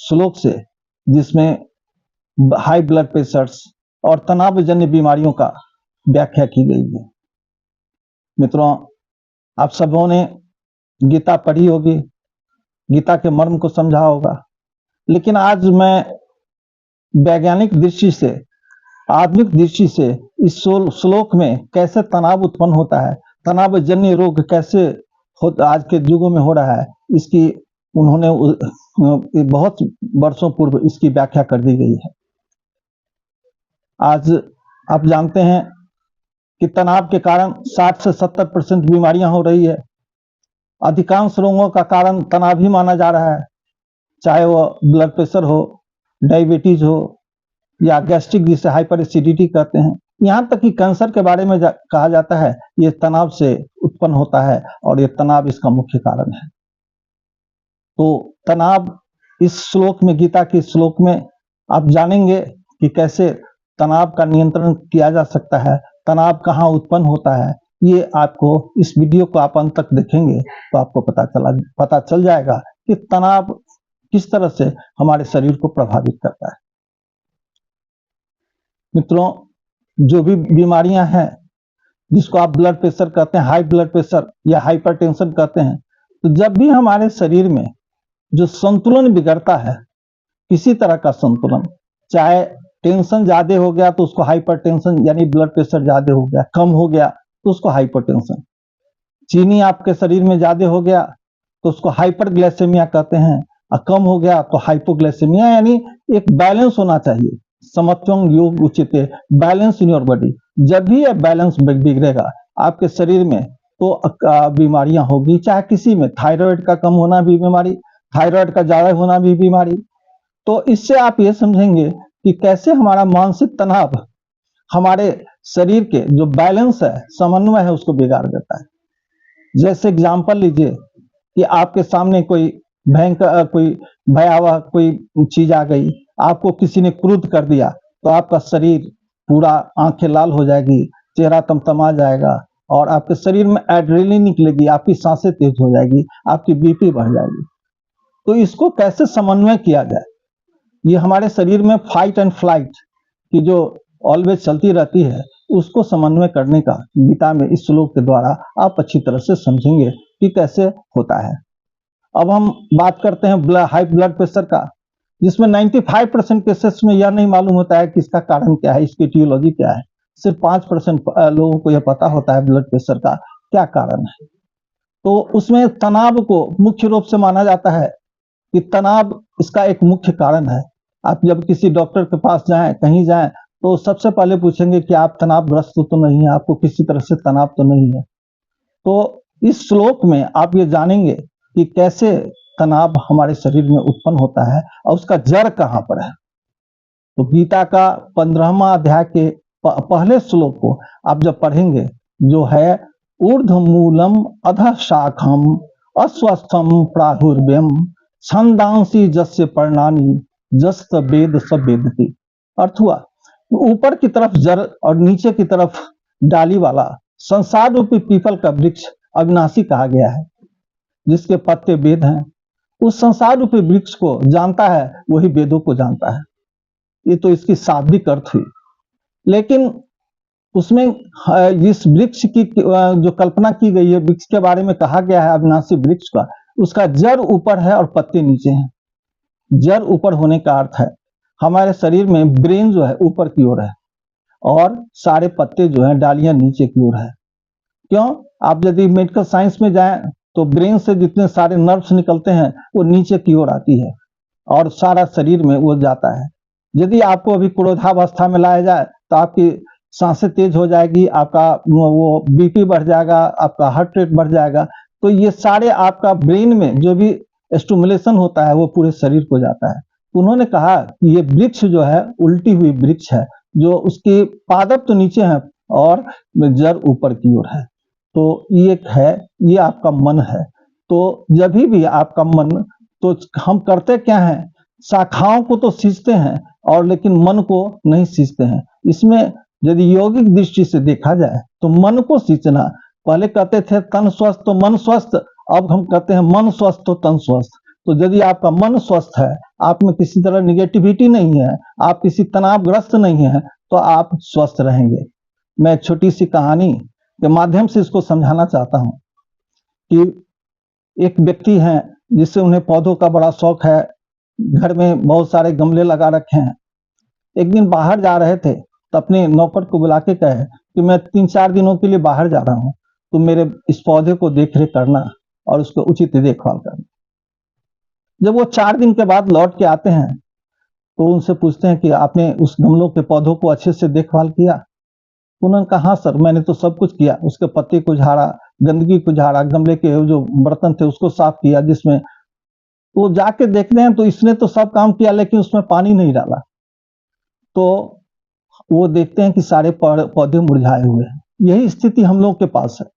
श्लोक से, जिसमें हाई ब्लड प्रेशर्स और तनावजन्य बीमारियों का व्याख्या की गई है। मित्रों, आप सबों ने गीता पढ़ी होगी, गीता के मर्म को समझा होगा, लेकिन आज मैं वैज्ञानिक दृष्टि से, आधुनिक दृष्टि से इस श्लोक में कैसे तनाव उत्पन्न होता है, तनावजन्य रोग कैसे आज के युगों में हो रहा है, इसकी उन्होंने बहुत वर्षों पूर्व इसकी व्याख्या कर दी गई है। आज आप जानते हैं कि तनाव के कारण 60 से 70% बीमारियां हो रही है। अधिकांश रोगों का कारण तनाव ही माना जा रहा है, चाहे वो ब्लड प्रेशर हो, डायबिटीज हो या गैस्ट्रिक, जिसे हाइपर एसिडिटी कहते हैं। यहाँ तक कि कैंसर के बारे में कहा जाता है ये तनाव से उत्पन्न होता है और ये तनाव इसका मुख्य कारण है। तो तनाव इस श्लोक में, गीता के श्लोक में आप जानेंगे कि कैसे तनाव का नियंत्रण किया जा सकता है, तनाव कहाँ उत्पन्न होता है। ये आपको इस वीडियो को आप अंत तक देखेंगे तो आपको पता चल जाएगा कि तनाव किस तरह से हमारे शरीर को प्रभावित करता है। मित्रों, जो भी बीमारियां हैं, जिसको आप ब्लड प्रेशर कहते हैं, हाई ब्लड प्रेशर या हाइपरटेंशन कहते हैं, तो जब भी हमारे शरीर में जो संतुलन बिगड़ता है, किसी तरह का संतुलन, चाहे टेंशन ज्यादा हो गया तो उसको हाइपरटेंशन यानी ब्लड प्रेशर ज्यादा हो गया, कम हो गया तो उसको हाइपरटेंशन, चीनी आपके शरीर में ज्यादा हो गया तो उसको हाइपरग्लाइसेमिया कहते हैं, और कम हो गया तो हाइपोग्लाइसेमिया। यानी एक बैलेंस होना चाहिए, समत्वं योग उचिते, बैलेंस इन योर बॉडी। जब भी यह बैलेंस बिगड़ेगा आपके शरीर में तो बीमारियां होगी, चाहे किसी में थायराइड का कम होना भी बीमारी, थायराइड का ज्यादा होना भी बीमारी। तो इससे आप ये समझेंगे कि कैसे हमारा मानसिक तनाव हमारे शरीर के जो बैलेंस है, समन्वय है, उसको बिगाड़ देता है। जैसे एग्जाम्पल लीजिए कि आपके सामने कोई भयंकर, कोई भयावह कोई चीज आ गई, आपको किसी ने क्रोध कर दिया तो आपका शरीर पूरा, आंखें लाल हो जाएगी, चेहरा तमतमा जाएगा और आपके शरीर में एड्रेनलिन निकलेगी, आपकी सांसें तेज हो जाएगी, आपकी बीपी बढ़ जाएगी। तो इसको कैसे समन्वय किया जाए, ये हमारे शरीर में फाइट एंड फ्लाइट की जो ऑलवेज चलती रहती है, उसको समन्वय करने का गीता में इस श्लोक के द्वारा आप अच्छी तरह से समझेंगे कि कैसे होता है। अब हम बात करते हैं हाई ब्लड प्रेशर का, जिसमें 95% केसेस में यह नहीं मालूम होता है कि इसका कारण क्या है, इसकी एटियोलॉजी क्या है। सिर्फ 5% लोगों को यह पता होता है ब्लड प्रेशर का क्या कारण है। तो उसमें तनाव को मुख्य रूप से माना जाता है कि तनाव इसका एक मुख्य कारण है। आप जब किसी डॉक्टर के पास जाएं, कहीं जाएं, तो सबसे पहले पूछेंगे कि आप तनावग्रस्त तो नहीं है, आपको किसी तरह से तनाव तो नहीं है। तो इस श्लोक में आप ये जानेंगे कि कैसे तनाव हमारे शरीर में उत्पन्न होता है और उसका जड़ कहाँ पर है। तो गीता का 15वां अध्याय के पहले श्लोक को आप जब पढ़ेंगे, जो है ऊर्ध्वमूलम अधः शाखम अस्वस्थम प्राहुर्व्यम छंदांसी जस्य पर्णानि जस्त वेद स वेदति। अर्थ हुआ ऊपर की तरफ जड़ और नीचे की तरफ डाली वाला संसार रूपी पीपल का वृक्ष अविनाशी कहा गया है, जिसके पत्ते वेद हैं। उस संसार रूपी वृक्ष को जानता है वही वेदों को जानता है। ये तो इसकी शाब्दिक अर्थ हुई, लेकिन उसमें इस वृक्ष की जो कल्पना की गई है, वृक्ष के बारे में कहा गया है अविनाशी वृक्ष का, उसका जड़ ऊपर है और पत्ते नीचे हैं। जड़ ऊपर होने का अर्थ है हमारे शरीर में ब्रेन जो है ऊपर की ओर है और सारे पत्ते जो है, डालियां नीचे की ओर है। क्यों? आप यदि मेडिकल साइंस में जाएं तो ब्रेन से जितने सारे नर्व्स निकलते हैं वो नीचे की ओर आती है और सारा शरीर में वो जाता है। यदि आपको अभी क्रोधावस्था में लाया जाए तो आपकी सांसें तेज हो जाएगी, आपका वो बीपी बढ़ जाएगा, आपका हार्ट रेट बढ़ जाएगा। तो ये सारे आपका ब्रेन में जो भी स्टिमुलेशन होता है वो पूरे शरीर को जाता है। उन्होंने कहा कि ये वृक्ष जो है उल्टी हुई वृक्ष है, जो उसके पादप तो नीचे है और जड़ ऊपर की ओर है। तो ये है, ये आपका मन है। तो जब भी आपका मन, तो हम करते क्या हैं, शाखाओं को तो सींचते हैं और लेकिन मन को नहीं सींचते हैं। इसमें यदि यौगिक दृष्टि से देखा जाए तो मन को सींचना, पहले कहते थे तन स्वस्थ तो मन स्वस्थ, अब हम कहते हैं मन स्वस्थ तो तन स्वस्थ। तो यदि आपका मन स्वस्थ है, आप में किसी तरह निगेटिविटी नहीं है, आप किसी तनावग्रस्त नहीं है, तो आप स्वस्थ रहेंगे। मैं एक छोटी सी कहानी के माध्यम से इसको समझाना चाहता हूँ कि एक व्यक्ति हैं जिससे उन्हें पौधों का बड़ा शौक है, घर में बहुत सारे गमले लगा रखे हैं। एक दिन बाहर जा रहे थे तो अपने नौकर को बुला के कहे कि मैं 3-4 दिनों के लिए बाहर जा रहा हूँ, तुम मेरे इस पौधे को देख रेख करना और उसको उचित देखभाल करना। जब वो 4 दिन के बाद लौट के आते हैं तो उनसे पूछते हैं कि आपने उस गमलों के पौधों को अच्छे से देखभाल किया? उन्होंने कहा हाँ सर, मैंने तो सब कुछ किया, उसके पत्ते को झाड़ा, गंदगी को झाड़ा, गमले के जो बर्तन थे उसको साफ किया, जिसमें वो जाके देखते हैं तो इसने तो सब काम किया लेकिन उसमें पानी नहीं डाला। तो वो देखते हैं कि सारे पौधे मुरझाए हुए हैं। यही स्थिति हम लोग के पास है।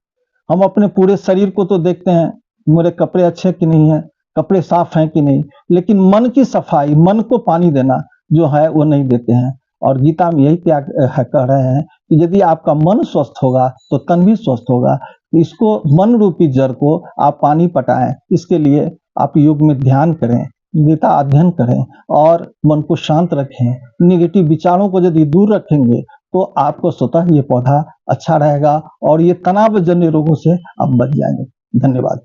हम अपने पूरे शरीर को तो देखते हैं, मेरे कपड़े अच्छे कि नहीं है, कपड़े साफ हैं कि नहीं, लेकिन मन की सफाई, मन को पानी देना जो है वो नहीं देते हैं। और गीता में यही क्या कह रहे हैं कि यदि आपका मन स्वस्थ होगा तो तन भी स्वस्थ होगा। इसको मन रूपी जड़ को आप पानी पटाएं, इसके लिए आप योग में ध्यान करें, गीता अध्ययन करें और मन को शांत रखें। नेगेटिव विचारों को यदि दूर रखेंगे तो आपको स्वतः ये पौधा अच्छा रहेगा और ये तनावजन्य रोगों से आप बच जाएंगे। धन्यवाद।